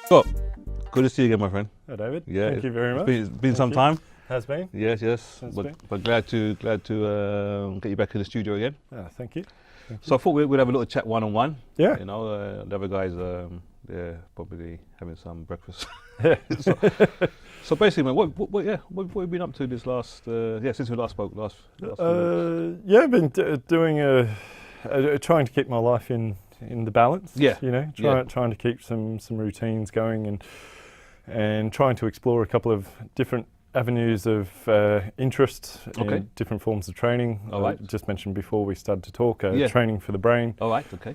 Scott, good to see you again, my friend. Hi, David. Yeah, Thank you very much. It's been some you. time. Has been. Yes, yes. Has But, been. but glad to get you back in the studio again. Thank you. So I thought we'd have a little chat one-on-one. Yeah. You know, the other guys, probably having some breakfast. Yeah. So basically, man, what have you been up to this last? Since we last spoke last few weeks? Yeah, I've been doing trying to keep my life in the balance. Yeah. You know, Yeah. trying to keep some routines going and trying to explore a couple of different avenues of interest Okay. in different forms of training. All right. I just mentioned before we started to talk, Yeah. training for the brain, All right. Okay.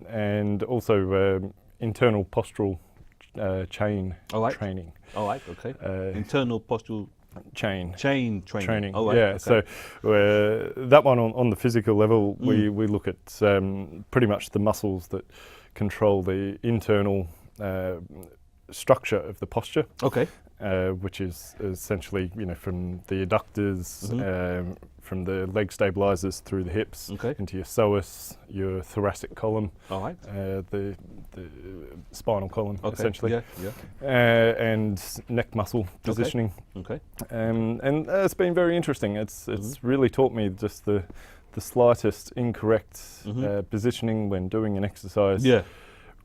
and also internal postural chain All right. training. All right. Okay. Uh, Internal postural chain training. All right. yeah. Okay. So that one on the physical level, we look at pretty much the muscles that control the internal structure of the posture, Okay. which is essentially, you know, from the adductors, from the leg stabilizers through the hips Okay. into your psoas, your thoracic column, All right. the spinal column, Okay. essentially, Yeah. and neck muscle positioning. Okay. And it's been very interesting. It's really taught me just the slightest incorrect positioning when doing an exercise Yeah.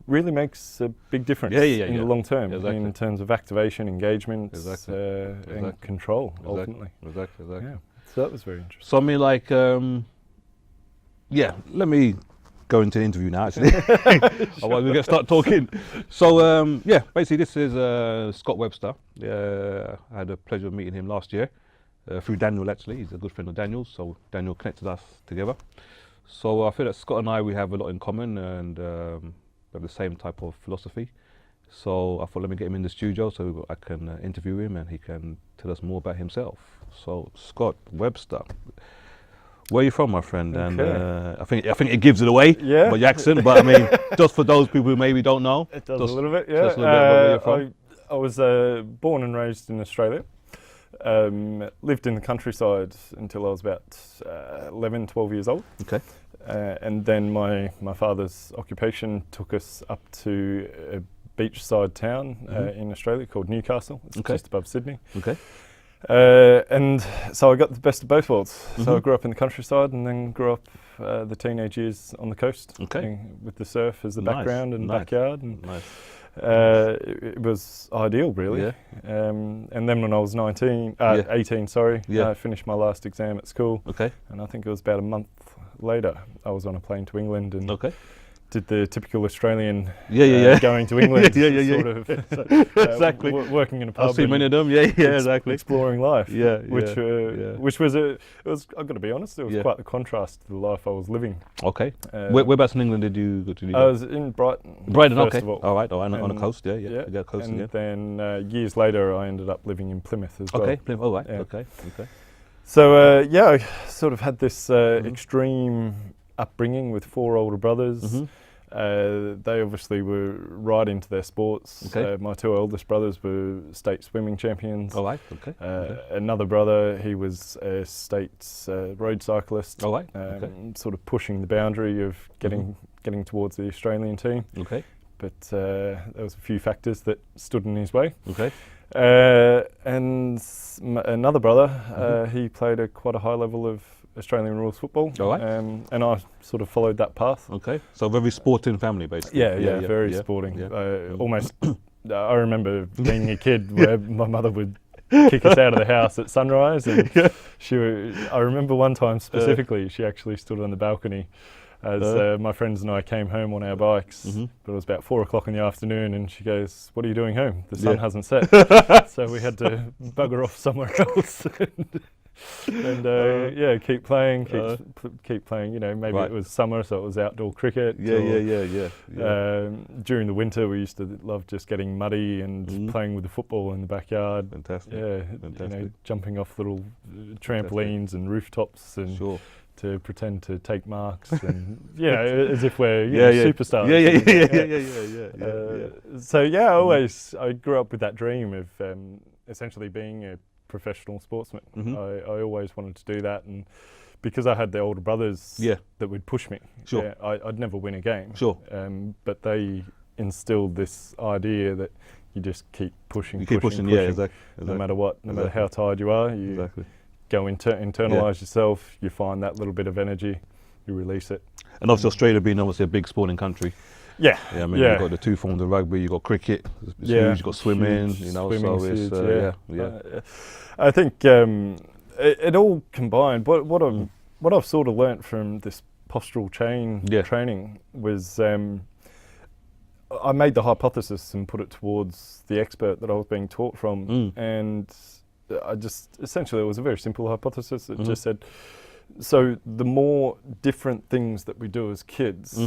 really makes a big difference in the long term in terms of activation, engagement, and control, ultimately. Exactly. Yeah. So that was very interesting. So I mean, like, let me go into the interview now, actually. Otherwise we're going to start talking. So, basically this is Scott Webster. I had the pleasure of meeting him last year through Daniel, actually. He's a good friend of Daniel's, so Daniel connected us together. So I feel that Scott and we have a lot in common, and we have the same type of philosophy. So I thought, let me get him in the studio so I can interview him and he can tell us more about himself. So Scott Webster, where are you from, my friend? Okay. And I think it gives it away, Yeah. by your accent. But I mean, just for those people who maybe don't know, It does just a little bit, yeah. just a little bit about where you're from. I was born and raised in Australia. Lived in the countryside until I was about 11, 12 years old. Okay. And then my father's occupation took us up to a beachside town in Australia called Newcastle. It's Okay. just above Sydney. Okay. And so I got the best of both worlds. So I grew up in the countryside and then grew up the teenage years on the coast. Okay. With the surf as the Nice, background and nice. backyard. And Nice. it was ideal, really. Yeah. And then when I was 18, Yeah. I finished my last exam at school. Okay. And I think it was about a month later, I was on a plane to England and Okay. did the typical Australian Yeah. going to England, Yeah. sort of, Exactly. working in a pub. I've seen and many of them. Yeah. Exactly. exploring life. Yeah. Which was I've got to be honest, it was Yeah. quite the contrast to the life I was living. Okay. Whereabouts in England did you go to? I was in Brighton. Brighton. first Okay. of all. All right. On the And- coast. Yeah. You got coast and again. then years later, I ended up living in Plymouth as well. Okay. All right. Yeah. Okay. So I sort of had this extreme upbringing with 4 older brothers. They obviously were right into their sports. Okay. My 2 eldest brothers were state swimming champions. All right. Okay. Another brother, he was a state road cyclist. All right. Okay. Sort of pushing the boundary of getting towards the Australian team. Okay. But there was a few factors that stood in his way. Okay. And another brother, he played quite a high level of Australian rules football. All right. And I sort of followed that path. Okay. So very sporting family, basically. Yeah, very sporting. Yeah. Almost, I remember being a kid where my mother would kick us out of the house at sunrise, and I remember one time specifically, she actually stood on the balcony as my friends and I came home on our bikes, but it was about 4 o'clock in the afternoon, and she goes, "What are you doing home? The sun hasn't set." So we had to bugger off somewhere else. And keep playing. You know, maybe it was summer, so it was outdoor cricket. Yeah. During the winter, we used to love just getting muddy and playing with the football in the backyard. Fantastic. Yeah, Fantastic. you know, jumping off little trampolines and rooftops and Sure. to pretend to take marks and as if we're superstars. Yeah. So I grew up with that dream of essentially being a professional sportsman. I always wanted to do that, and because I had the older brothers that would push me. Sure. I'd never win a game. Sure. But they instilled this idea that you just keep pushing, You keep pushing, yeah, exactly. No matter what, no matter how tired you are, you go internalise yourself, you find that little bit of energy, you release it. And obviously Australia being obviously a big sporting country. Yeah. I mean, you've got the two forms of rugby, you've got cricket, it's huge, you've got swimming, you know, swimming so it's, huge, I think it all combined. What I've sort of learnt from this postural chain training was I made the hypothesis and put it towards the expert that I was being taught from, and I just essentially, it was a very simple hypothesis. It just said, so the more different things that we do as kids,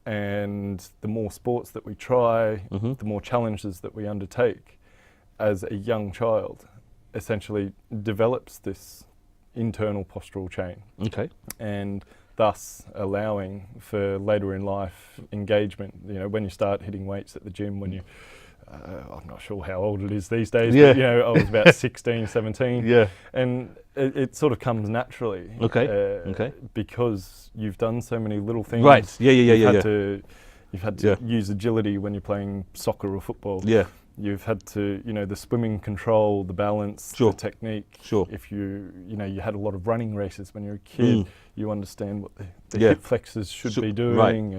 and the more sports that we try, the more challenges that we undertake as a young child, essentially develops this internal postural chain. Okay. And thus allowing for later in life engagement. You know, when you start hitting weights at the gym, when you, I'm not sure how old it is these days, but you know, I was about 16, 17. And it sort of comes naturally. Because you've done so many little things. Right, You've had to use agility when you're playing soccer or football. You've had to, you know, the swimming control, the balance, the technique. If you you had a lot of running races when you're a kid, you understand what the hip flexors should be doing.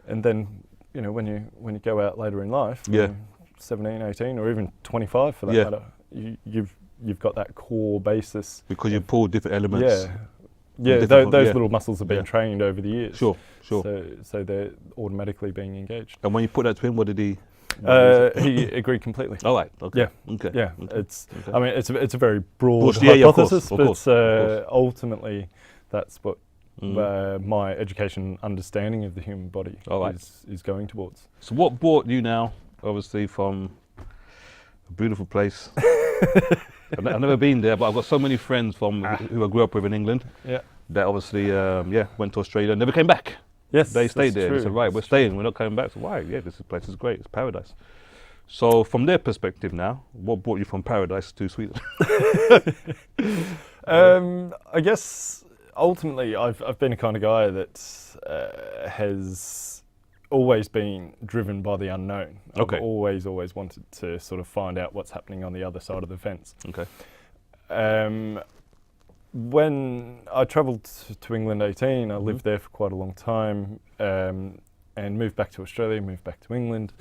And then, you know, when you go out later in life, 17, 18, or even 25 for that matter, you've got that core basis. Because you pull different elements. Those little muscles have been trained over the years. So they're automatically being engaged. And when you put that to him, what did he? He agreed completely. All right. Okay. It's. I mean, it's a very broad hypothesis, of course. Ultimately, that's what my education understanding of the human body is going towards. So, what brought you now, obviously, from a beautiful place? I've never been there, but I've got so many friends from who I grew up with in England. That obviously, went to Australia and never came back. Yes, they stayed there. True. They said, right, we're staying. We're not coming back. So why? Yeah, this place is great. It's paradise. So from their perspective now, what brought you from paradise to Sweden? I guess ultimately I've been a kind of guy that has always been driven by the unknown. I've always wanted to sort of find out what's happening on the other side of the fence. When I travelled to England 18, I lived there for quite a long time, and moved back to Australia, moved back to England,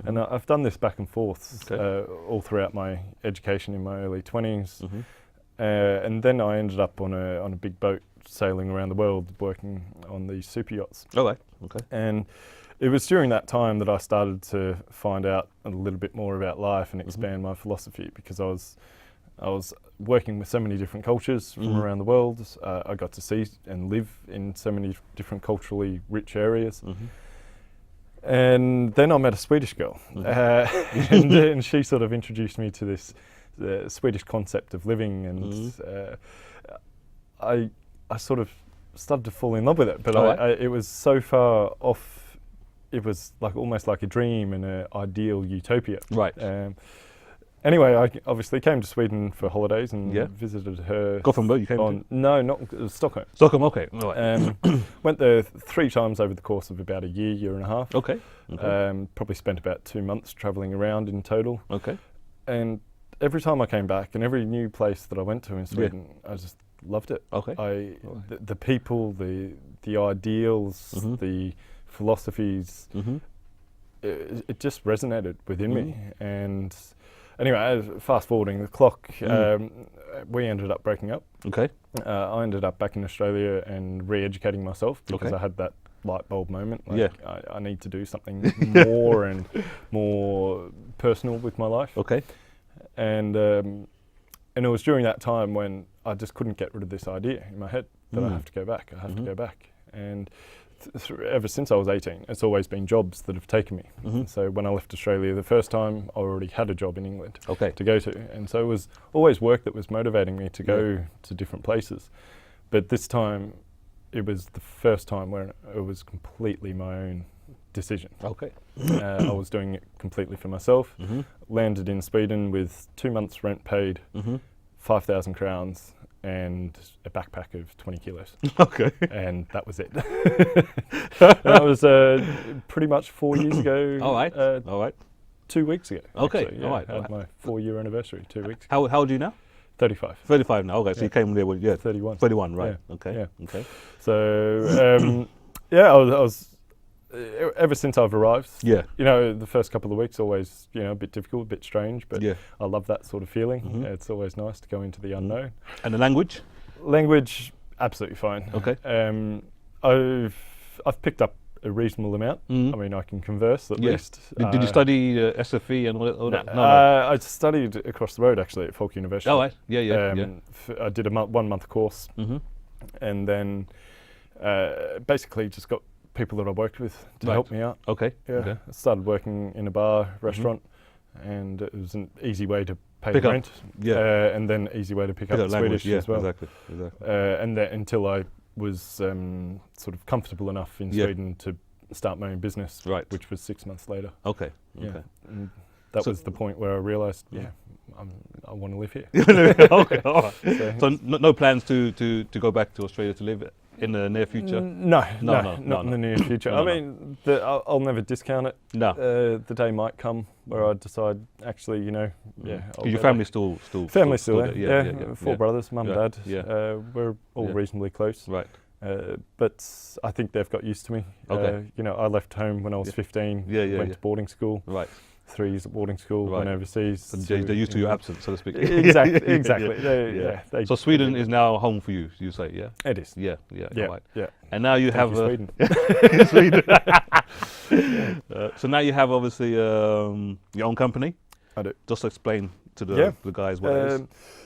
and I've done this back and forth all throughout my education in my early 20s, and then I ended up on a big boat sailing around the world, working on these super yachts. And it was during that time that I started to find out a little bit more about life and expand my philosophy, because I was working with so many different cultures from around the world. I got to see and live in so many different culturally rich areas. And then I met a Swedish girl, and she sort of introduced me to this Swedish concept of living, and I sort of started to fall in love with it. But it was so far off. It was like almost like a dream and an ideal utopia. Anyway, I obviously came to Sweden for holidays and visited her. Gothenburg, you came to? No, not Stockholm. Stockholm, okay. Went there 3 times over the course of about a year and a half. Probably spent about 2 months travelling around in total. And every time I came back, and every new place that I went to in Sweden, I just loved it. The people, the ideals, the philosophies, it just resonated within me. And anyway, fast forwarding the clock, we ended up breaking up. I ended up back in Australia and re-educating myself, because I had that light bulb moment. I need to do something more and more personal with my life. And it was during that time when I just couldn't get rid of this idea in my head that I have to go back. I have to go back. And ever since I was 18, it's always been jobs that have taken me. So when I left Australia the first time, I already had a job in England to go to. And so it was always work that was motivating me to go to different places. But this time, it was the first time where it was completely my own decision. I was doing it completely for myself. Landed in Sweden with 2 months rent paid, 5,000 crowns, and a backpack of 20 kilos. Okay. And that was it. That was pretty much 4 years ago. All right. All right. 2 weeks ago. Okay, Actually, all right, I all had right. my 4-year anniversary 2 weeks ago. How old are you now? 35. 35 now. Okay, so Yeah. you came there when 31. 31, right? Yeah, Okay. yeah. Okay. So, yeah, I was ever since I've arrived, Yeah. you know, the first couple of weeks always, you know, a bit difficult, a bit strange, but Yeah. I love that sort of feeling. Mhm. It's always nice to go into the unknown. And the language? Language, absolutely fine. Okay. I've picked up a reasonable amount. Mhm. I mean, I can converse at Yeah. least. Did you study SFE and all that? No. I studied across the road actually at Folk University. Oh, right. Yeah, yeah. I did a 1-month course, Mm-hmm. and then basically just got people that I worked with to Right. help me out. Okay. Yeah, Okay. I started working in a bar, restaurant, and it was an easy way to pay Pick the up, rent. yeah. And then easy way to pick Pick up up the language, Swedish yeah, as well. exactly. Exactly. And then until I was sort of comfortable enough in Yeah. Sweden to start my own business, Right. which was 6 months later. Okay. Yeah. Okay. And that So- was the point where I realised, I want to live here. Okay. All right. So- So no plans to go back to Australia to live in the near future? No, No, not no, in no. the near future. No, I no. mean, I'll never discount it. No. The day might come where I decide, actually, you know, yeah. I'll Your go family's back. still Family's still there. there. Yeah, 4 brothers, mum, Yeah, dad. yeah. We're all Yeah. reasonably close. Right. But I think they've got used to me. Okay. You know, I left home when I was Yeah. 15. Yeah, yeah, Went yeah. to boarding school. Right. 3 years at boarding school. Right. Went overseas. So they're used to your England. absence, so to speak. Exactly. Exactly. Yeah. They- So Sweden is now home for you, you say, yeah? It is. Yeah, yeah, Yeah. all right. Yeah. And now you Thank have you, Sweden. Sweden. So now you have obviously your own company. I do. Just explain to Yeah. the guys what it is.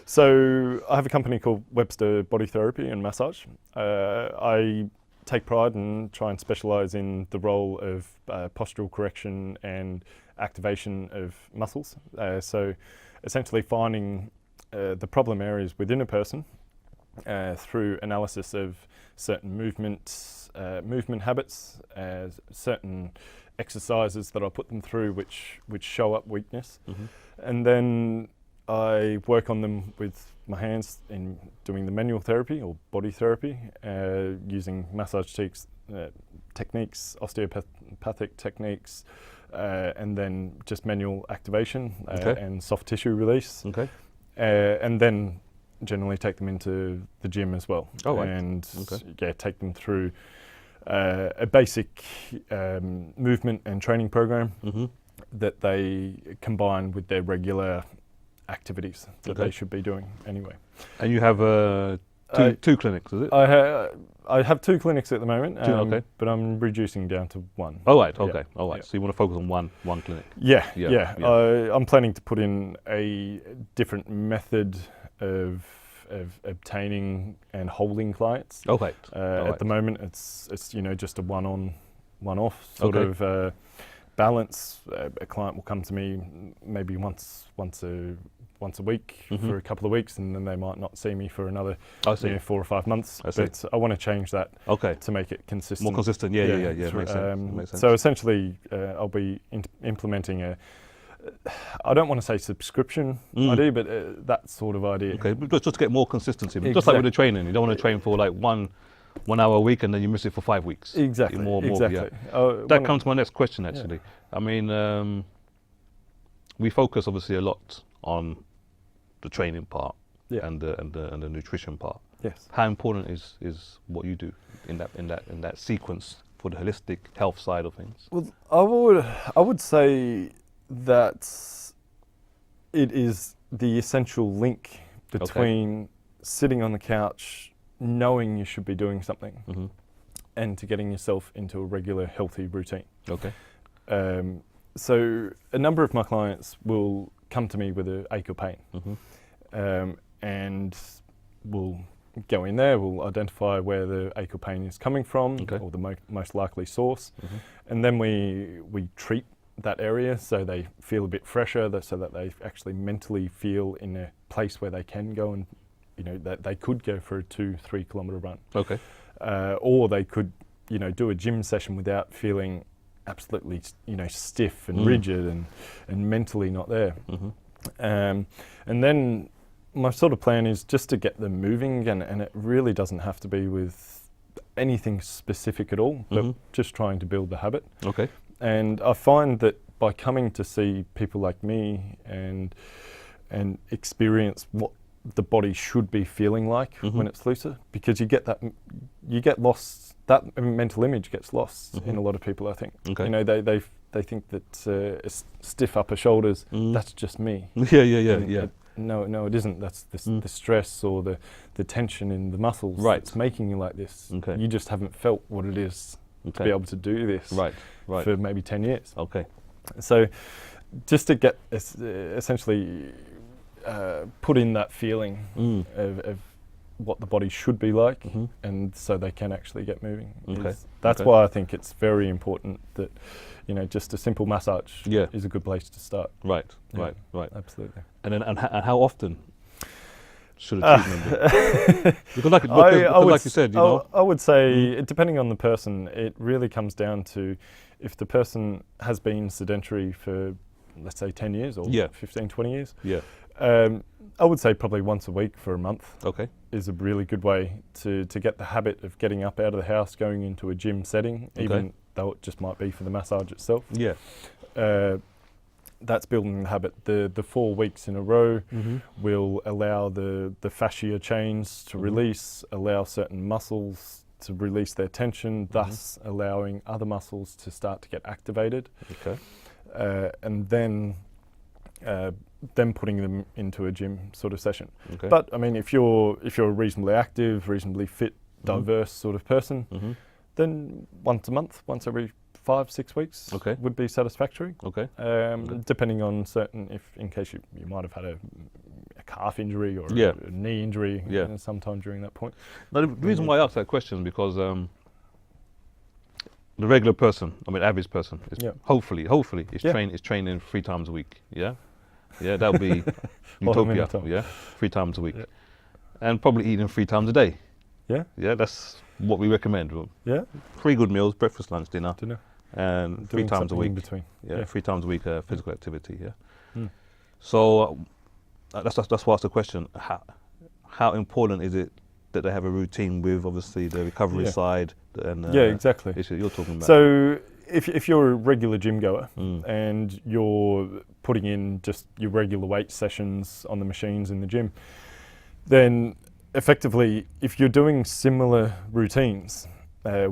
So I have a company called Webster Body Therapy and Massage. I take pride and try and specialise in the role of postural correction and activation of muscles. So essentially finding the problem areas within a person through analysis of certain movement habits, certain exercises that I put them through which show up weakness. Mhm. And then I work on them with my hands in doing the manual therapy or body therapy, using massage techniques, osteopathic techniques, and then just manual activation Okay. and soft tissue release. Okay. And then generally take them into the gym as well. Oh, right. And Okay. yeah, take them through a basic movement and training program Mm-hmm. that they combine with their regular activities that Okay. they should be doing anyway. And you have two clinics, is it? I have 2 clinics at the moment, Two, okay. but I'm reducing down to 1. Oh, right. Yeah. Okay. All right. Yeah. So you want to focus on one clinic. Yeah, Yeah, yeah. yeah. I'm planning to put in a different method of obtaining and holding clients. Okay. At the moment, it's you know, just a one-off sort Okay. of balance. A client will come to me maybe once a week Mhm. for a couple of weeks, and then they might not see me for another I see. 4 or 5 months. I see. But I want to change that Okay. to make it consistent. More consistent. Yeah. through- Makes sense. Makes sense. So essentially, I'll be implementing I don't want to say subscription idea, but that sort of idea. Okay, but just to get more consistency. Just like with the training, you don't want to train for like one hour a week and then you miss it for 5 weeks. Exactly. More, exactly. yeah. That comes to my next question actually. I mean, we focus obviously a lot on the training part Yeah. and the nutrition part. Yes. How important is what you do in that sequence for the holistic health side of things? Well, I would say that it is the essential link between sitting on the couch, knowing you should be doing something, Mm-hmm. and to getting yourself into a regular, healthy routine. Okay. So a number of my clients will come to me with an ache or pain, Mm-hmm. and we'll go in there, we'll identify where the ache or pain is coming from, Okay. or the most likely source, Mm-hmm. and then we treat that area so they feel a bit fresher, so that they actually mentally feel in a place where they can go and, you know, that they could go for a 2-3 kilometre run. Okay. Or they could, you know, do a gym session without feeling absolutely, you know, stiff and rigid and mentally not there. Mm-hmm. And then my sort of plan is just to get them moving, and it really doesn't have to be with anything specific at all, but just trying to build the habit. Okay. And I find that by coming to see people like me and experience what the body should be feeling like when it's looser, because you get lost. That mental image gets lost in a lot of people, I think. Okay. You know, they think that stiff upper shoulders, that's just me. Yeah. No, it isn't. That's the stress or the tension in the muscles that's making you like this. Okay. You just haven't felt what it is to be able to do this for maybe 10 years. Okay. So just to get essentially put in that feeling of what the body should be like, and so they can actually get moving. Okay. That's why I think it's very important that, you know, just a simple massage is a good place to start. Right. Absolutely. And then, and how often should a treatment be? Because like you said, you know. I would say, depending on the person, it really comes down to if the person has been sedentary for, let's say, 10 years or 15, 20 years. Yeah. I would say probably once a week for a month. Okay. Is a really good way to get the habit of getting up out of the house, going into a gym setting, even though it just might be for the massage itself. Yeah. That's building the habit. The 4 weeks in a row will allow the fascia chains to release, allow certain muscles to release their tension, thus allowing other muscles to start to get activated. Okay. And then putting them into a gym sort of session. Okay. But I mean, if you're a reasonably active, reasonably fit, diverse sort of person, then once a month, once every 5-6 weeks would be satisfactory. Okay. Depending on certain, in case you might have had a calf injury or a knee injury sometime during that point. Now, the reason why I asked that question is because the regular person, I mean average person, is hopefully is training 3 times a week. Yeah. Yeah, that would be utopia. Yeah, 3 times a week, and probably eating 3 times a day. Yeah. Yeah, that's what we recommend. Yeah. 3 good meals: breakfast, lunch, dinner, and 3 Doing times a week. in between. Yeah, 3 times a week physical activity. Yeah. So that's why I asked the question: how important is it that they have a routine with obviously the recovery side and exactly issue you're talking about? So if you're a regular gym goer and you're putting in just your regular weight sessions on the machines in the gym, then effectively, if you're doing similar routines,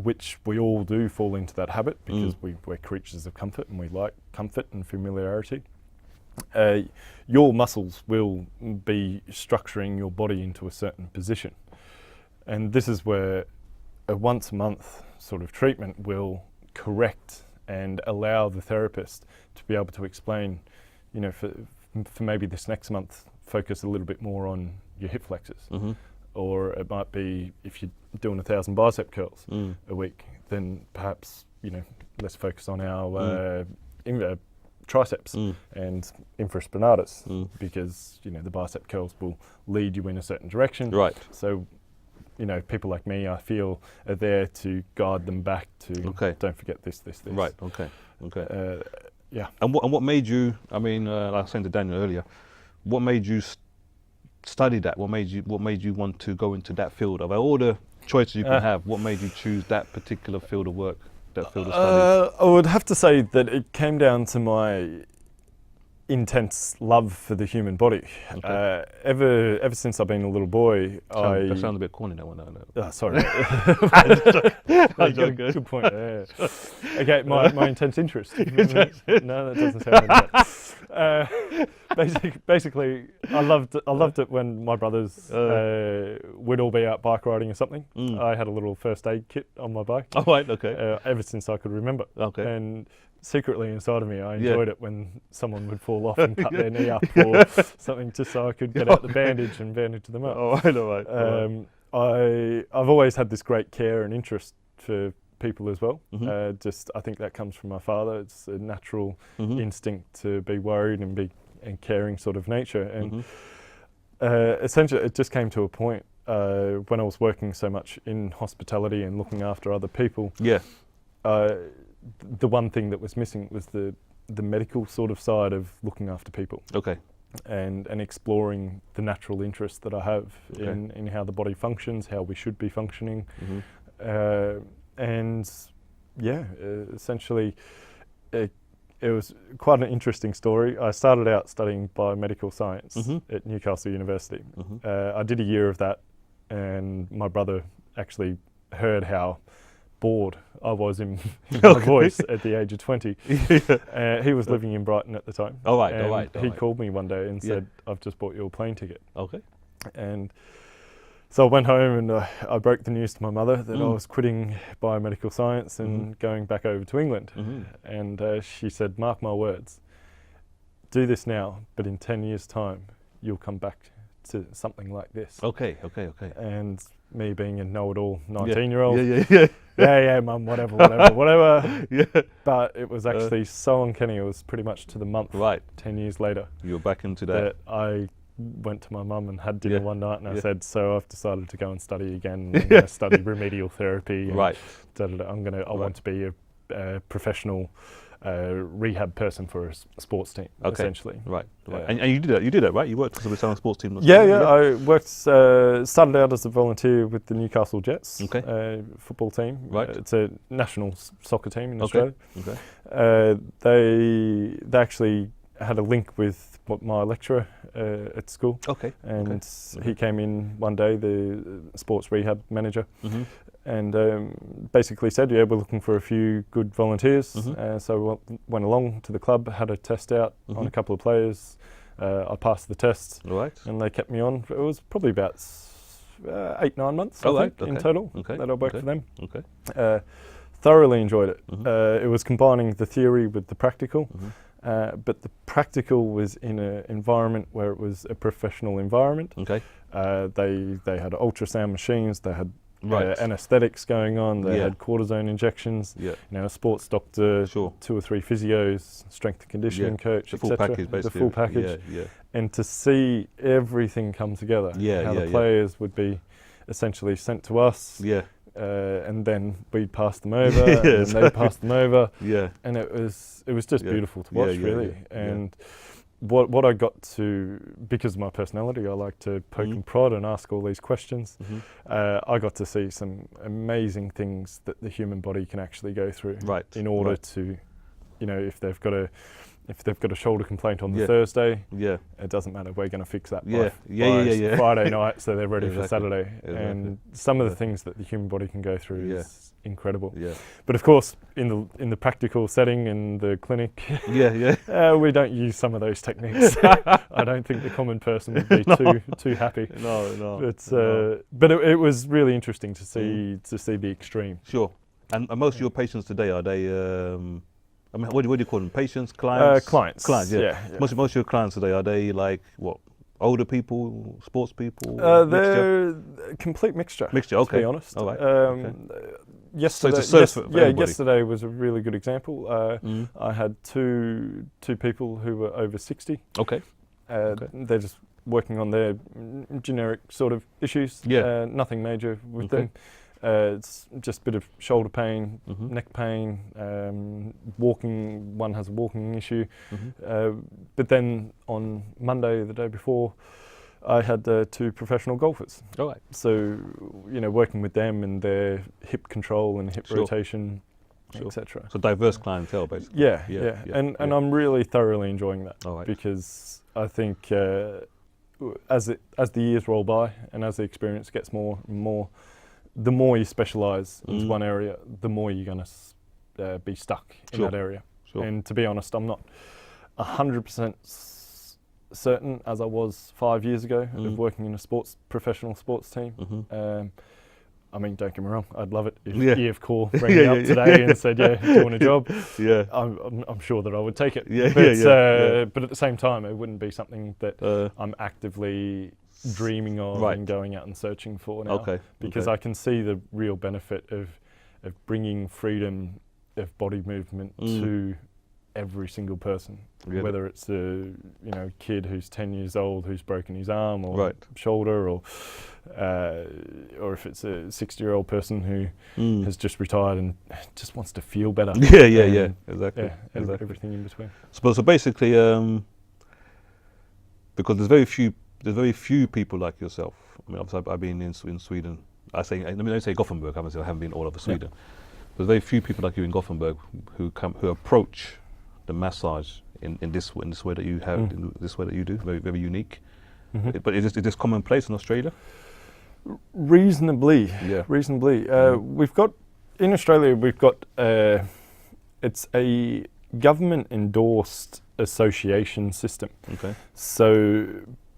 which we all do fall into that habit because we're creatures of comfort and we like comfort and familiarity, your muscles will be structuring your body into a certain position. And this is where a once a month sort of treatment will correct and allow the therapist to be able to explain, you know, for maybe this next month, focus a little bit more on your hip flexors. Or it might be if you're doing 1,000 bicep curls a week, then perhaps, you know, let's focus on our triceps and infraspinatus because, you know, the bicep curls will lead you in a certain direction. Right. So, you know, people like me, I feel, are there to guide them back to don't forget this. Right. Okay. Yeah. And what made you? I mean, like I was saying to Daniel earlier, what made you study that? What made you want to go into that field? Of all the choices you can have, what made you choose that particular field of work, that field of study? I would have to say that it came down to my intense love for the human body. Ever since I've been a little boy, That sounds a bit corny, that one. No. Sorry. Good point. Yeah. Okay, my intense interest. No, that doesn't sound like that. Basically, I loved it when my brothers would all be out bike riding or something. I had a little first aid kit on my bike. Oh, right, okay. Ever since I could remember. Okay. And secretly inside of me, I enjoyed it when someone would fall off and cut their knee up or something, just so I could get out the bandage and bandage them up. All right. I've always had this great care and interest for people as well. I think that comes from my father. It's a natural instinct to be worried and caring sort of nature. And essentially, it just came to a point when I was working so much in hospitality and looking after other people. Yeah. The one thing that was missing was the medical sort of side of looking after people. Okay. and exploring the natural interest that I have Okay. in how the body functions, how we should be functioning, Mm-hmm. and yeah, essentially, it was quite an interesting story. I started out studying biomedical science at Newcastle University. I did a year of that, and my brother actually heard how bored I was in my voice at the age of 20. He was living in Brighton at the time. All right, and all right, all he right. called me one day and Yeah. said, "I've just bought you a plane ticket." Okay. And so I went home and I broke the news to my mother that I was quitting biomedical science and going back over to England. And she said, "Mark my words, do this now, but in 10 years' time, you'll come back to something like this." Okay. Okay. Okay. And me being a know-it-all 19-year-old, Yeah. yeah, mum, whatever. Yeah. But it was actually so uncanny. It was pretty much to the month, Right. 10 years later, You're back into that. that I went to my mum and had dinner Yeah. one night, and I Yeah. said, "So I've decided to go and study again. I'm going to study remedial therapy. And Right. I want to be a professional rehab person for a sports team, Okay. essentially." Right. Right. Yeah. And you did that. You did that, right? You worked for some sports team. Yeah. I worked, started out as a volunteer with the Newcastle Jets football team. Right. It's a national soccer team in Okay. Australia. Okay. They actually had a link with my lecturer at school. Okay. And he came in one day, the sports rehab manager, and basically said, "Yeah, we're looking for a few good volunteers." So I went along to the club, had a test out on a couple of players. I passed the test, Right. and they kept me on. It was probably about 8-9 months, I Right. think, in Okay. total Okay. that I worked for them. Okay. Thoroughly enjoyed it. It was combining the theory with the practical. But the practical was in an environment where it was a professional environment. Okay. They had ultrasound machines, they had Right. anaesthetics going on, they Yeah. had cortisone injections, Yeah. a sports doctor, Sure. 2 or 3 physios, strength and conditioning coach, The full etc. package, basically. The full package. Yeah. And to see everything come together, Yeah, how yeah, the yeah. players would be essentially sent to us, Yeah. and then we'd pass them over, and Yes. they'd pass them over. Yeah. And it was just Yeah. beautiful to Yeah, watch, yeah, really. yeah, yeah. And what I got to, because of my personality, I like to poke and prod and ask all these questions. I got to see some amazing things that the human body can actually go through, Right. in order Right. to, if they've got a shoulder complaint on the Yeah. Thursday, Yeah. it doesn't matter. We're going to fix that Yeah. by Yeah. Friday night, so they're ready for Exactly. Saturday. Exactly. And some of the things that the human body can go through Yeah. is incredible. Yeah. But of course, in the practical setting, in the clinic, Yeah. we don't use some of those techniques. I don't think the common person would be too happy. No. But it was really interesting to see the extreme. Sure. And most of your patients today, are they? What do you call them? Patients, clients? Clients. Clients. Yeah. Yeah. Most of your clients today, are they like what? Older people, sports people? They're a complete mixture. Mixture. To Okay. be honest. All right. Yesterday, So it's a service for everybody. yesterday was a really good example. I had two people who were over 60. Okay. They're just working on their generic sort of issues. Yeah. Nothing major with Okay. them. It's just a bit of shoulder pain, neck pain, walking. One has a walking issue. But then on Monday, the day before, I had 2 professional golfers. All right. So, working with them and their hip control and hip Sure. rotation, Sure. etc. So diverse clientele, basically. Yeah. Yeah, And yeah. I'm really thoroughly enjoying that. All right. Because I think as the years roll by and as the experience gets more and more, the more you specialise into one area, the more you're going to be stuck in Sure. that area. Sure. And to be honest, I'm not 100% certain as I was 5 years ago of working in a professional sports team. I mean, don't get me wrong, I'd love it if Yeah. EF Core rang me up today and said, "Yeah, do you want a job?" Yeah. I'm sure that I would take it. Yeah, But, yeah. but at the same time, it wouldn't be something that I'm actively dreaming of Right. and going out and searching for now. Okay. Because I can see the real benefit of bringing freedom of body movement to every single person, Yeah. whether it's a kid who's 10 years old who's broken his arm or Right. shoulder, or if it's a 60-year-old person who has just retired and just wants to feel better. Yeah. And, Exactly. yeah, Exactly. everything in between. So basically, because there's very few people like yourself. I mean, obviously I've been in Sweden. I don't say Gothenburg. I haven't been all over Sweden. There's very few people like you in Gothenburg who approach the massage in this way that you have, in this way that you do. Very, very unique. But is this commonplace in Australia? Reasonably. Yeah. Reasonably. We've got in Australia. We've got it's a government endorsed association system. Okay. So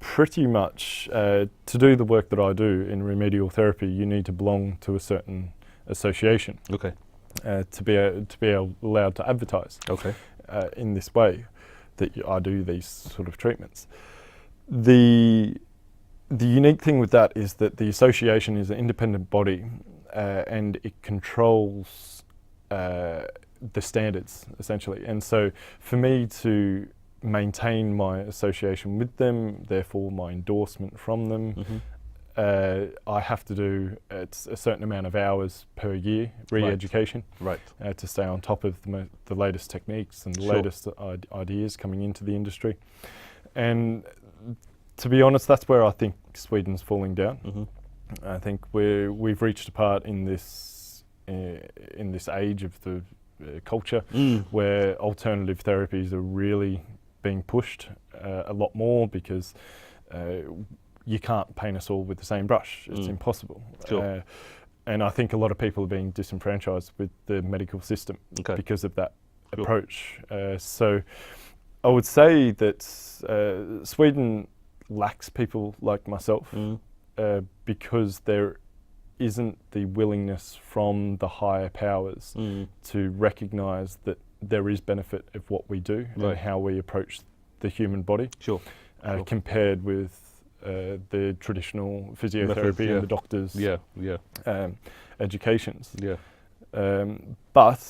pretty much to do the work that I do in remedial therapy, you need to belong to a certain association. Okay. To be allowed to advertise. Okay. In this way that I do these sort of treatments. The unique thing with that is that the association is an independent body and it controls the standards essentially. And so for me to maintain my association with them, therefore my endorsement from them, I have to do a certain amount of hours per year re-education, to stay on top of the latest techniques and the latest ideas coming into the industry. And to be honest, that's where I think Sweden's falling down. I think we've reached a part in this age of the culture where alternative therapies are really being pushed a lot more because you can't paint us all with the same brush. It's impossible. Sure. And I think a lot of people are being disenfranchised with the medical system because of that approach. So I would say that Sweden lacks people like myself because there isn't the willingness from the higher powers to recognise that there is benefit of what we do and how we approach the human body compared with the traditional physiotherapy methods, and the doctors' educations. But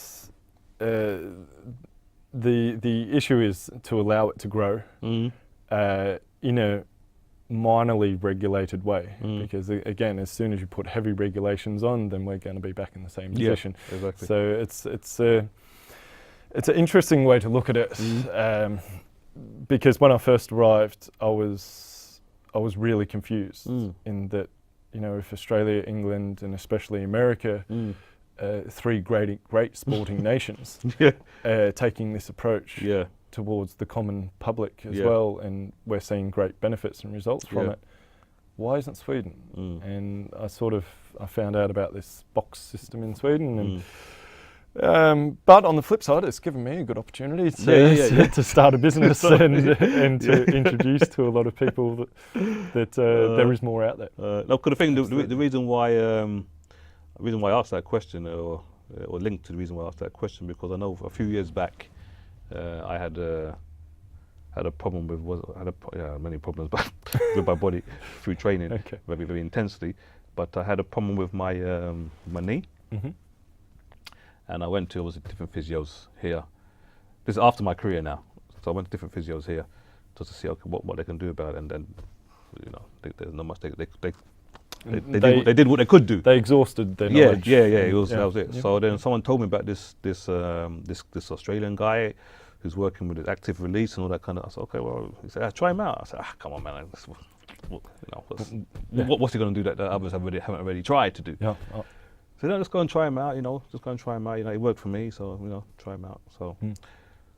the issue is to allow it to grow in a minorly regulated way, because again, as soon as you put heavy regulations on, then we're going to be back in the same position. Exactly. So it's an interesting way to look at it, because when I first arrived, I was really confused in that, you know, if Australia, England, and especially America, three great sporting nations, taking this approach towards the common public as well, and we're seeing great benefits and results from it. Why isn't Sweden? And I found out about this box system in Sweden, and but on the flip side, it's given me a good opportunity to start a business and to introduce to a lot of people that there is more out there. No, because the reason why I asked that question, or linked to the reason why I asked that question, because I know a few years back I had a problem with many problems with my body through training very, very intensely, but I had a problem with my my knee. And I went to different physios here. This is after my career now, so I went to different physios here just to see what they can do about it. And then, you know, there's not much they did what they could do. They exhausted their knowledge. That was it. So then someone told me about this Australian guy who's working with active release and all that kind of. I said, okay, well, he said, try him out. I said, come on, man. What's he going to do that others haven't already tried to do? So let's go and try him out, you know, it worked for me, so, you know, try him out. So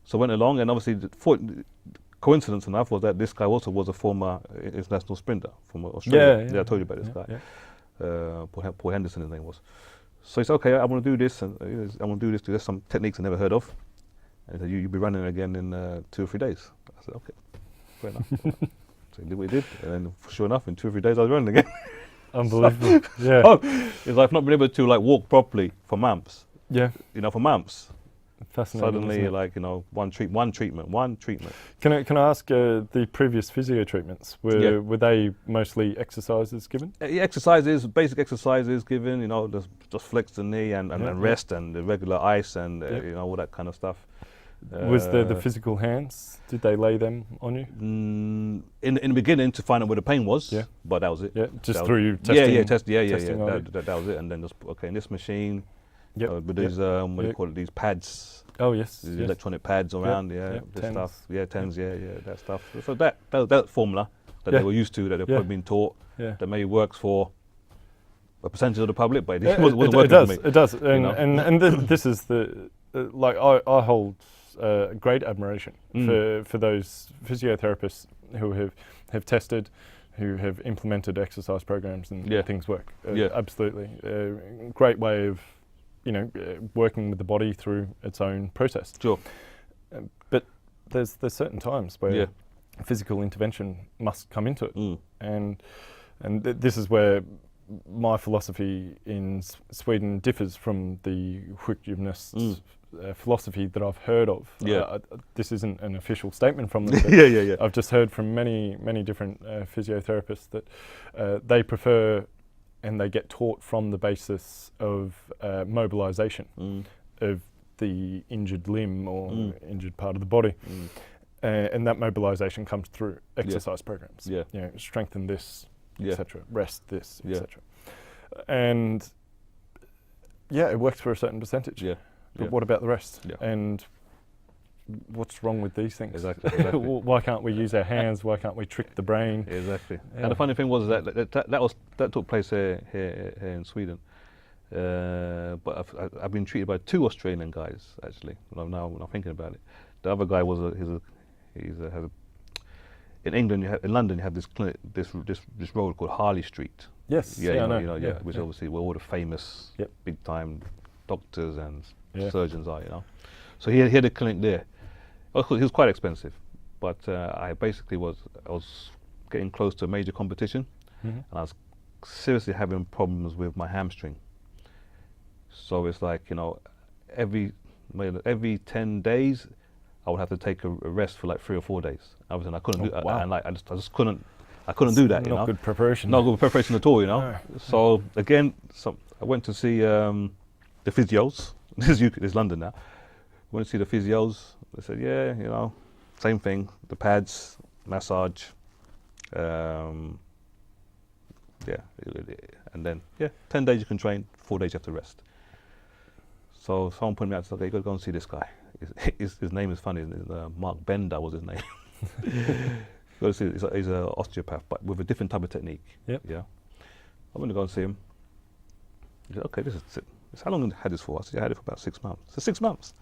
so went along, and obviously the coincidence enough was that this guy also was a former international sprinter from Australia. I told you about this guy. Paul Henderson, his name was. So he said, okay, I want to do this, and I want to do this. There's some techniques I never heard of. And he said, you'll be running again in 2 or 3 days. I said, okay, fair enough. So he did what he did, and then sure enough, in 2 or 3 days I was running again. Unbelievable. It's like I've not been able to walk properly for months. For months. Fascinating. Suddenly, like, you know, one treatment. Can I ask the previous physio treatments? Were they mostly exercises given? Basic exercises given. You know, just flex the knee and rest and the regular ice and you know, all that kind of stuff. Was there the physical hands? Did they lay them on you? In the beginning to find out where the pain was, but that was it. Just through testing. Testing. That was it. And then just in this machine, Yep. With these, what do you call it, these pads, Oh yes. these yes. electronic pads around, Yep. this Tens. stuff. Yeah, tens, that stuff. So that formula that they were used to, that they've probably been taught, that maybe works for a percentage of the public, but it wasn't working for me. It does. And, you know? and this is the, like, I hold great admiration for those physiotherapists who have tested, who have implemented exercise programs and things work. Absolutely. Great way of, working with the body through its own process. Sure. But there's certain times where physical intervention must come into it. And this is where my philosophy in Sweden differs from the sjukgymnast's philosophy that I've heard of. This isn't an official statement from them. But I've just heard from many different physiotherapists that they prefer, and they get taught from the basis of mobilization of the injured limb or injured part of the body. And that mobilization comes through exercise programs. Strengthen this, etc. Rest this, etc. And it works for a certain percentage. But what about the rest? And what's wrong with these things? Exactly. Why can't we use our hands? Why can't we trick the brain? Exactly. And the funny thing was that took place here in Sweden. But I've been treated by 2 Australian guys actually. When I'm thinking about it, the other guy was in England. In London, you have this clinic, this road called Harley Street. Yes. I know. Which obviously where all the famous big time doctors and surgeons are. So he had a clinic there. Of course, he was quite expensive, but I basically was getting close to a major competition, and I was seriously having problems with my hamstring. So it's like, every 10 days, I would have to take a rest for like 3 or 4 days. I couldn't do that, and I just couldn't. I couldn't do that. Not good preparation. Not good preparation at all. No. So again, I went to see the physios. This is London now. Went to see the physios. They said, same thing. The pads, massage, and then 10 days you can train, 4 days you have to rest. So someone pointed me out, said, okay, you got to go and see this guy. His name is funny. Mark Bender was his name. Go to see. He's an osteopath, but with a different type of technique. Yeah. I'm going to go and see him. He said, okay, this is it. How long have you had this for? I said, I had it for about 6 months. So 6 months.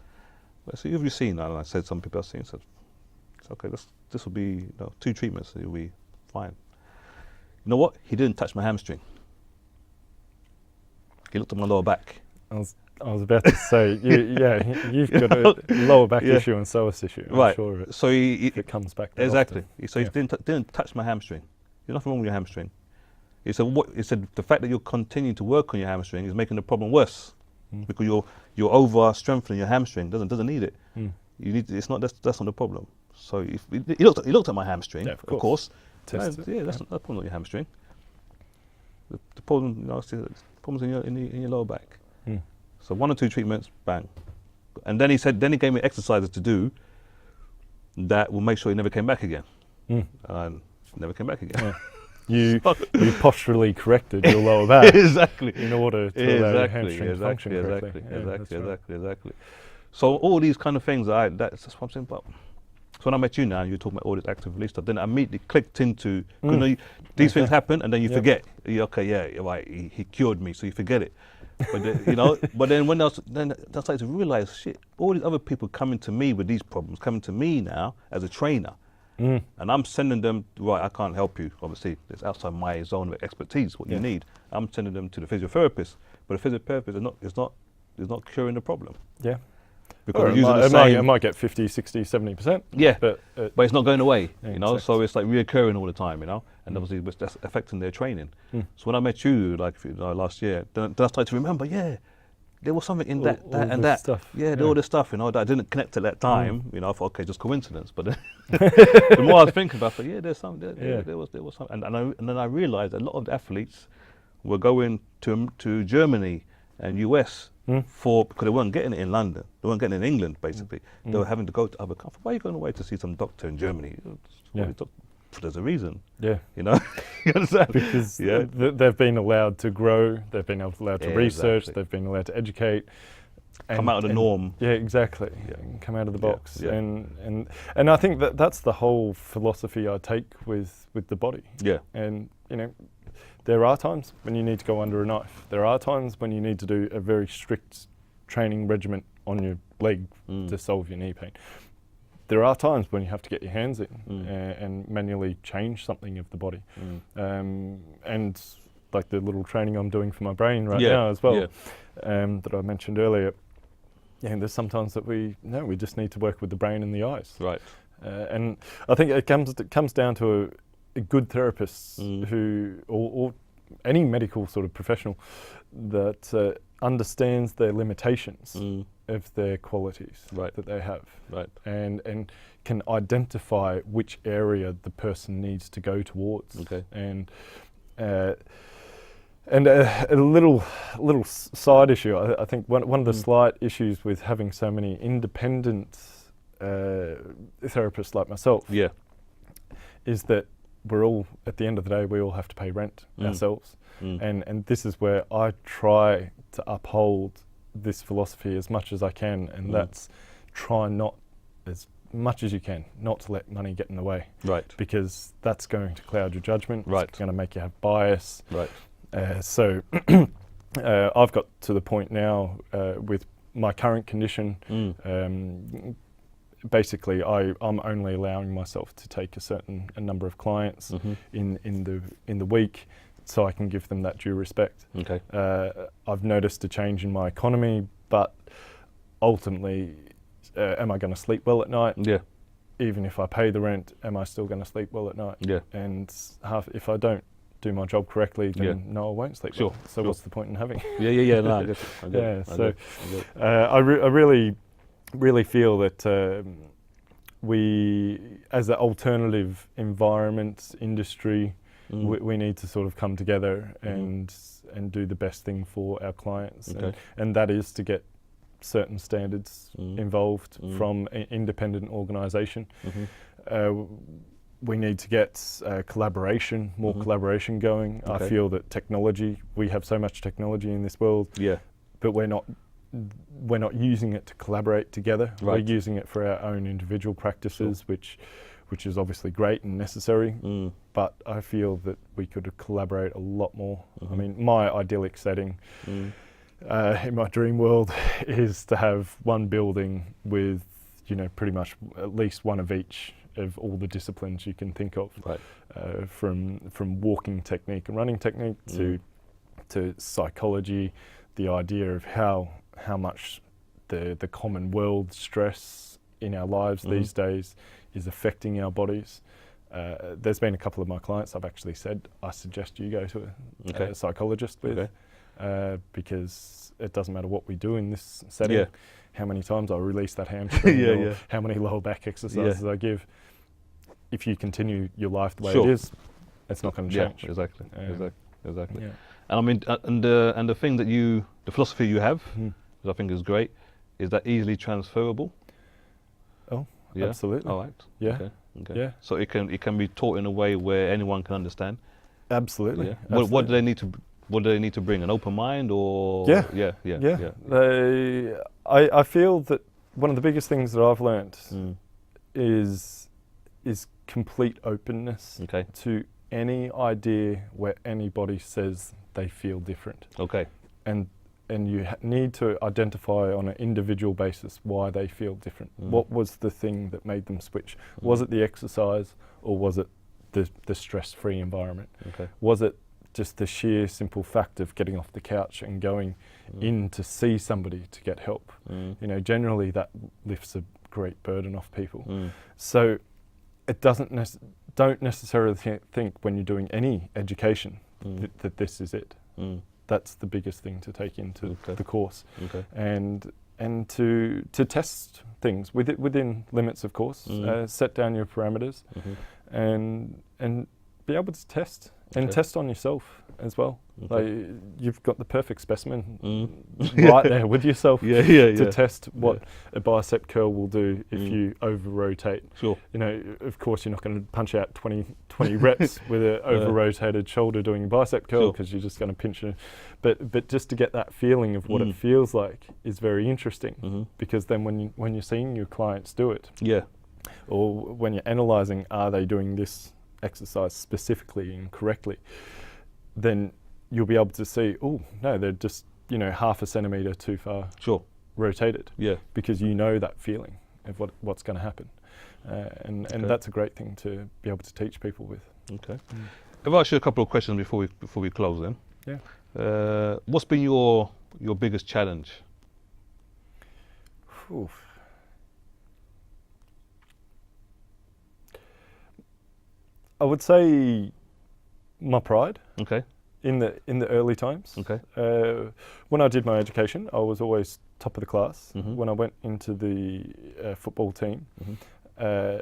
I said, who have you seen? And I said, some people I've seen. I said, okay, this will be 2 treatments. You'll be fine. You know what? He didn't touch my hamstring. He looked at my lower back. I was about to say, you've got a lower back issue and psoas issue. I'm sure so it comes back. Exactly. Often. So he didn't touch my hamstring. There's nothing wrong with your hamstring. He said, he said the fact that you're continuing to work on your hamstring is making the problem worse, because you're over strengthening your hamstring. Doesn't need it. You need. It's not. That's not the problem. So he looked at my hamstring. Yeah, of course. That's not the problem with your hamstring. The problem, problems in your lower back. So 1 or 2 treatments, bang. And then he gave me exercises to do that will make sure he never came back again. And never came back again. You posturally corrected your lower back exactly in order to allow your hamstring to function correctly. Exactly. So all these kind of things, that's what I'm saying. But so when I met you now, and you were talking about all this active release stuff, then I immediately clicked into, these things happen, and then you forget. Right, he cured me, so you forget it. But but then when I started to realize, shit, all these other people coming to me with these problems, coming to me now as a trainer, and I'm sending them, right, I can't help you, obviously, it's outside my zone of expertise, what you need. I'm sending them to the physiotherapist, but the physiotherapist is not curing the problem. Yeah. Because it might get 50, 60, 70%. Yeah, but it's not going away, exactly. So it's like reoccurring all the time, and obviously that's affecting their training. So when I met you, last year, then I started to remember, there was something in that and that stuff. All this stuff, that I didn't connect at that time. I thought, okay, just coincidence. But the more I was thinking about it, there's something. There was something, and then I realized a lot of the athletes were going to Germany and US because they weren't getting it in London. They weren't getting it in England, basically. They were having to go to other countries. Why are you going away to see some doctor in Germany? there's a reason. Yeah. You know, you understand? Because Yeah. they've been allowed to grow, they've been allowed to Yeah, research, exactly. they've been allowed to educate. Come out of the norm. Yeah, exactly. Yeah. And come out of the Yeah, box. yeah. And I think that's the whole philosophy I take with the body. Yeah. And, you know, there are times when you need to go under a knife. There are times when you need to do a very strict training regimen on your leg to solve your knee pain. There are times when you have to get your hands in and manually change something of the body. And like the little training I'm doing for my brain right now as well, that I mentioned earlier. Yeah, there's sometimes that we just need to work with the brain and the eyes. Right. And I think it comes down to a good therapist who, or any medical sort of professional that understands their limitations of their qualities that they have, and can identify which area the person needs to go towards. Okay. And a little side issue. I think one of the slight issues with having so many independent therapists like myself is that we're all, at the end of the day, we all have to pay rent ourselves. And this is where I try to uphold this philosophy as much as I can, and that's try not, as much as you can, not to let money get in the way. Right. Because that's going to cloud your judgment. Right. It's going to make you have bias. Right. So I've got to the point now with my current condition. Basically, I'm only allowing myself to take a number of clients in the week, so I can give them that due respect. Okay. I've noticed a change in my economy, but ultimately, am I going to sleep well at night? Yeah. Even if I pay the rent, am I still going to sleep well at night? Yeah. And if I don't do my job correctly, then no, I won't sleep well. So what's the point in having? Yeah. No, I get it. I really feel that we, as an alternative environment industry, we need to sort of come together and do the best thing for our clients, and that is to get certain standards involved from an independent organisation. We need to get collaboration, more collaboration going. I feel that technology, we have so much technology in this world, but we're not using it to collaborate together. We're using it for our own individual practices, which is obviously great and necessary, but I feel that we could collaborate a lot more. I mean, my idyllic setting in my dream world is to have one building with, pretty much at least one of each of all the disciplines you can think of, from walking technique and running technique to psychology, the idea of how much the common world stress in our lives these days is affecting our bodies. There's been a couple of my clients I've actually said, I suggest you go to a psychologist with, because it doesn't matter what we do in this setting, how many times I release that hamstring, or how many lower back exercises I give. If you continue your life the way it is, it's not going to change. Exactly. Exactly. Yeah. And I mean, and the thing that the philosophy you have, that I think is great, is that easily transferable. Oh, absolutely. All right. Yeah. Okay. Yeah. So it can be taught in a way where anyone can understand. Absolutely. Yeah. Absolutely. What do they need to bring? An open mind, or Yeah. I feel that one of the biggest things that I've learned is complete openness to any idea where anybody says they feel different. Okay. And you need to identify on an individual basis why they feel different. What was the thing that made them switch? Was it the exercise, or was it the stress-free environment? Okay. Was it just the sheer simple fact of getting off the couch and going in to see somebody to get help? Generally that lifts a great burden off people. So it don't necessarily think when you're doing any education that this is it. That's the biggest thing to take into the course, and to test things within limits, of course. Set down your parameters, and be able to test and test on yourself as well. Like, you've got the perfect specimen right there with yourself to test what a bicep curl will do if you over-rotate. Sure. You know, of course, you're not going to punch out 20 reps with an over-rotated shoulder doing a bicep curl, because you're just going to pinch it. But just to get that feeling of what it feels like is very interesting, because then when you're seeing your clients do it, or when you're analysing, are they doing this exercise specifically and correctly, then you'll be able to see, oh no, they're just, you know, half a centimetre too far rotated. Because you know that feeling of what's going to happen, and that's a great thing to be able to teach people with. Okay. I've asked you a couple of questions before we close then. Yeah. What's been your biggest challenge? I would say my pride. Okay. In the early times. Okay. When I did my education, I was always top of the class. When I went into the football team, I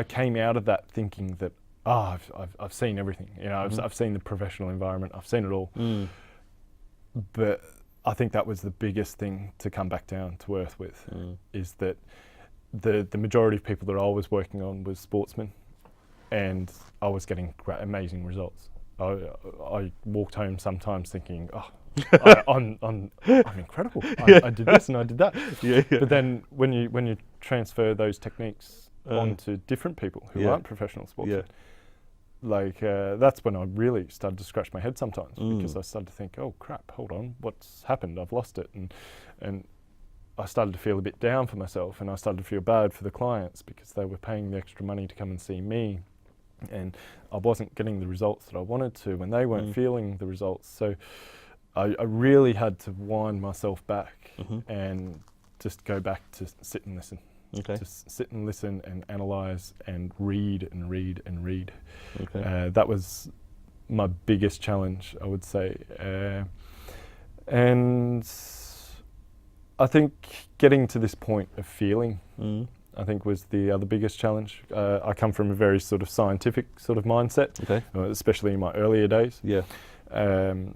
came out of that thinking that I've seen everything. You know, I've seen the professional environment. I've seen it all. But I think that was the biggest thing to come back down to earth with, is that the majority of people that I was working on was sportsmen, and I was getting amazing results. I walked home sometimes thinking, I'm incredible. I did this and I did that. But then when you transfer those techniques onto different people who aren't professional sportsmen, like that's when I really started to scratch my head sometimes, because I started to think, oh crap, hold on, what's happened? I've lost it, and I started to feel a bit down for myself, and I started to feel bad for the clients because they were paying the extra money to come and see me, and I wasn't getting the results that I wanted to, and they weren't feeling the results. So I really had to wind myself back and just go back to sit and listen. Okay. Just sit and listen and analyse and read and read and read. Okay. That was my biggest challenge, I would say. And I think getting to this point of feeling, I think, was the other biggest challenge. I come from a very sort of scientific sort of mindset, especially in my earlier days. And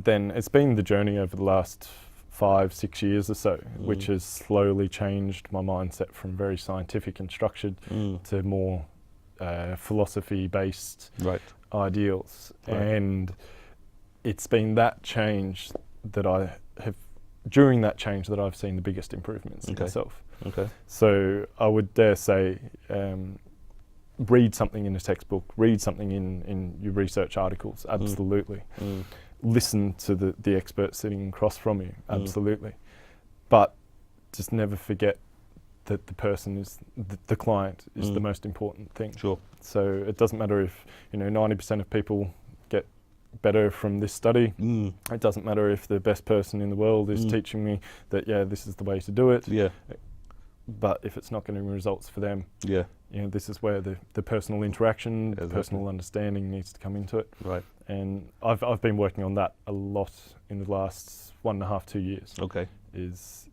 then it's been the journey over the last 5-6 years or so, which has slowly changed my mindset from very scientific and structured to more philosophy-based ideals. And it's been that change that during that change that I've seen the biggest improvements in myself. So I would dare say, read something in a textbook, read something in your research articles, absolutely. Listen to the expert sitting across from you, absolutely. But just never forget that the person is, the client is the most important thing. Sure. So it doesn't matter if, 90% of people get better from this study. It doesn't matter if the best person in the world is teaching me that, this is the way to do it. But if it's not getting results for them, this is where the personal interaction, the personal understanding needs to come into it. Right. And I've been working on that a lot in the last 1.5-2 years. Okay. Is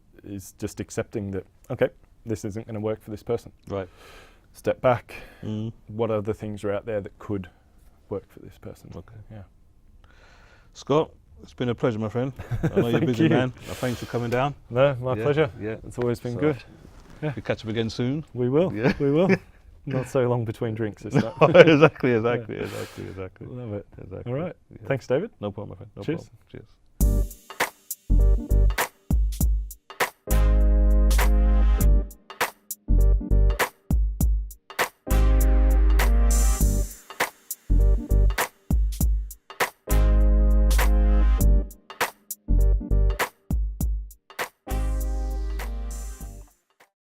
just accepting that, okay, this isn't going to work for this person. Right. Step back. What other things are out there that could work for this person? Okay. Yeah. Scott, it's been a pleasure, my friend. I know you're a busy man. Thanks for coming down. No, my pleasure. Yeah. It's always been good. Yeah. We'll catch up again soon. We will. Yeah. We will. Not so long between drinks, is that? Exactly. Love it. Exactly. All right. Yeah. Thanks, David. No problem, my friend. No Cheers. problem. Cheers.